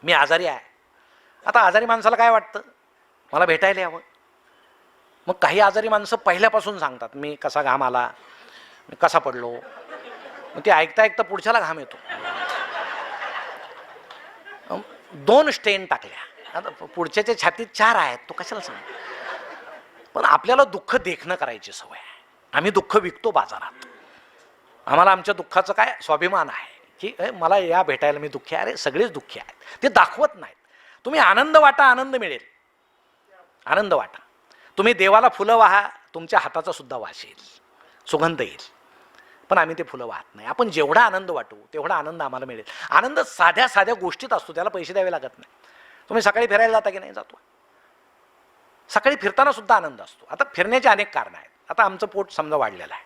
मी आजारी आहे. आता आजारी माणसाला काय वाटतं, मला भेटायला यावं. मग काही आजारी माणसं पहिल्यापासून सांगतात, मी कसा घाम आला, मी कसा पडलो. मग ते ऐकता ऐकता पुढच्याला घाम येतो. 2 स्टेन टाकल्या, आता पुढच्याच्या छातीत 4 आहेत, तो कशाला सांग. पण आपल्याला दुःख देखणं करायची सवय आहे. आम्ही दुःख विकतो बाजारात. आम्हाला आमच्या दुःखाचं काय स्वाभिमान आहे की मला या भेटायला मी दुःखी आहे. अरे सगळेच दुःखी आहेत, ते दाखवत नाहीत. तुम्ही आनंद वाटा, आनंद मिळेल. आनंद वाटा. तुम्ही देवाला फुलं वाहा, तुमच्या हाताचा सुद्धा वास येईल, सुगंध येईल. पण आम्ही ते फुलं वाहत नाही. आपण जेवढा आनंद वाटू तेवढा आनंद आम्हाला मिळेल. आनंद साध्या साध्या गोष्टीत असतो, त्याला पैसे द्यावे लागत नाही. तुम्ही सकाळी फिरायला जाता की नाही? जातो. सकाळी फिरताना सुद्धा आनंद असतो. आता फिरण्याचे अनेक कारणं आहेत. आता आमचं पोट समजा वाढलेलं आहे,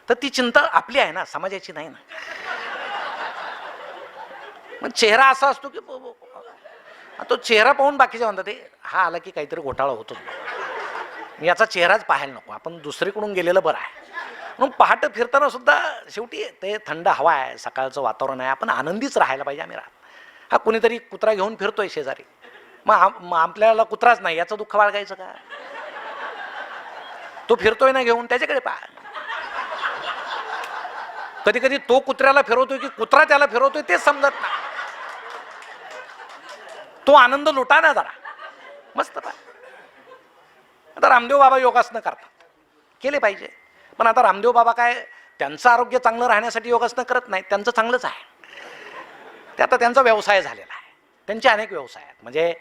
तर ती चिंता आपली आहे ना, समाजाची नाही ना. मग चेहरा असा असतो की तो चेहरा पाहून बाकीचे म्हणतात ते हा आला की काहीतरी घोटाळा होतो, याचा चेहराच पाहायला नको, आपण दुसरीकडून गेलेलं बरं आहे. म्हणून पहाटे फिरताना सुद्धा शेवटी ते थंड हवा आहे, सकाळचं वातावरण आहे, आपण आनंदीच राहायला पाहिजे. आम्ही हा कुणीतरी कुत्रा घेऊन फिरतोय शेजारी, मग आपल्याला कुत्राच नाही याचं दुःख बाळगायचं का? तो फिरतोय ना घेऊन, त्याच्याकडे पहा. कधी कधी तो कुत्र्याला फिरवतोय की कुत्रा त्याला फिरवतोय तेच समजत नाही. तो आनंद लुटा ना जरा, मस्त पहा. आता रामदेव बाबा योगासनं करतात, केले पाहिजे. पण आता रामदेव बाबा काय त्यांचं आरोग्य चांगलं राहण्यासाठी योगासनं करत नाहीत, त्यांचं चांगलंच आहे. ते आता त्यांचा व्यवसाय झालेला आहे. त्यांचे अनेक व्यवसाय आहेत. म्हणजे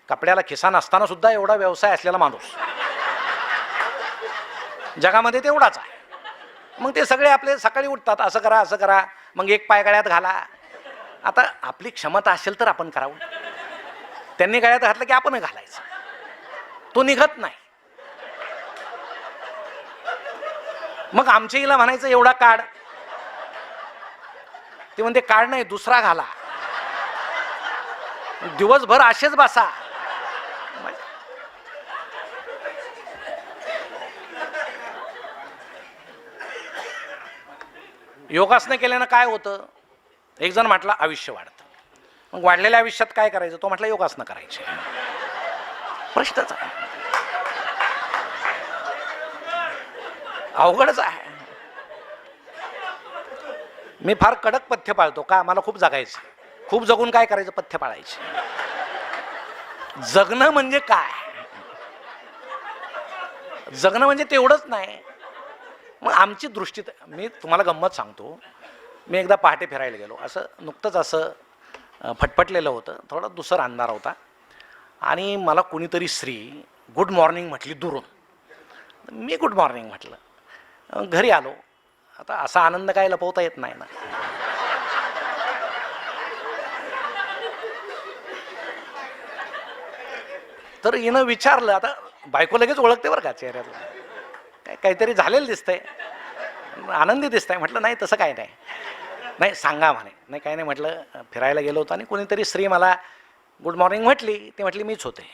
कपड्याला खिसा नसताना सुद्धा एवढा व्यवसाय असलेला माणूस जगामध्ये तेवढाच आहे. मग ते सगळे आपले सकाळी उठतात, असं करा असं करा, मग एक पाय गळ्यात घाला. आता आपली क्षमता असेल तर आपण करावं. त्यांनी गळ्यात घातलं की आपण घालायचं, तो निघत नाही. मग आमच्या हिला म्हणायचं एवढा काढ, ते म्हणते काढ नाही दुसरा घाला, दिवसभर असेच बसा. योगासनं केल्यानं काय होतं? एक जण म्हटलं आयुष्य वाढतं. मग वाढलेल्या आयुष्यात काय करायचं? तो म्हटलं योगासनं करायचे. प्रश्नच आहे, अवघडच आहे. मी फार कडक पथ्य पाळतो का? मला खूप जगायचं. खूप जगून काय करायचं? पथ्य पाळायचे. जगणं म्हणजे काय? जगणं म्हणजे तेवढंच नाही. मग आमची दृष्टी, मी तुम्हाला गंमत सांगतो. मी एकदा पहाटे फिरायला गेलो, असं नुकतंच असं फटफटलेलं होतं, थोडा दुसरा अंधार होता, आणि मला कुणीतरी स्त्री गुड मॉर्निंग म्हटली दुरून. मी गुड मॉर्निंग म्हटलं. घरी आलो. आता असा आनंद काय लपवता येत नाही ना. तर हिनं विचारलं, आता बायको लगेच ओळखते बरं का चेहऱ्यातलं, काहीतरी झालेलं दिसतंय, आनंदी दिसतंय. म्हटलं नाही तसं काय नाही. नाही सांगा म्हणे. नाही काय नाही म्हटलं, फिरायला गेलो होतो आणि कोणीतरी स्त्री मला गुड मॉर्निंग म्हटली. ती म्हटली मीच होते.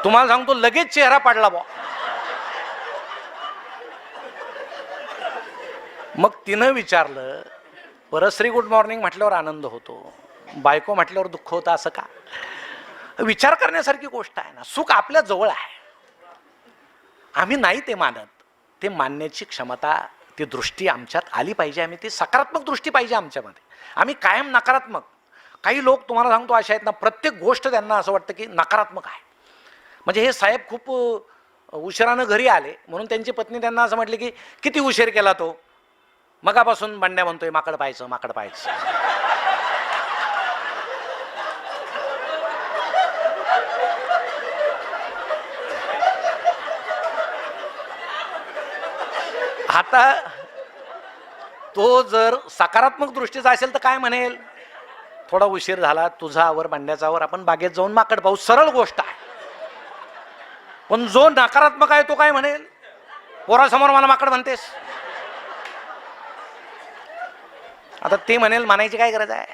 तुम्हाला सांगतो लगेच चेहरा पाडला बा. मग तिनं विचारलं, परस्त्री गुड मॉर्निंग म्हटल्यावर आनंद होतो, बायको म्हटल्यावर दुःख होतं असं का? विचार करण्यासारखी गोष्ट आहे ना. सुख आपल्या जवळ आहे, आम्ही नाही ते मानत. ते मानण्याची क्षमता, ती दृष्टी आमच्यात आली पाहिजे. आम्ही ती सकारात्मक दृष्टी पाहिजे आमच्यामध्ये. आम्ही कायम नकारात्मक. काही लोक तुम्हाला सांगतो अशा आहेत ना, प्रत्येक गोष्ट त्यांना असं वाटतं की नकारात्मक आहे. म्हणजे हे साहेब खूप उशिरानं घरी आले म्हणून त्यांची पत्नी त्यांना असं म्हटली की किती उशीर केला तो, मगापासून बंड्या म्हणतोय माकड पाहायचं माकड पाहायचं. आता तो जर सकारात्मक दृष्टीचा असेल तर काय म्हणेल? थोडा उशीर झाला, तुझा आवर बंड्याचा आवर, आपण बागेत जाऊन माकड पाहू. सरळ गोष्ट आहे. पण जो नकारात्मक आहे तो काय म्हणेल? पोरासमोर मला माकड म्हणतेस. आता ते म्हणेल, म्हणायची काय गरज आहे?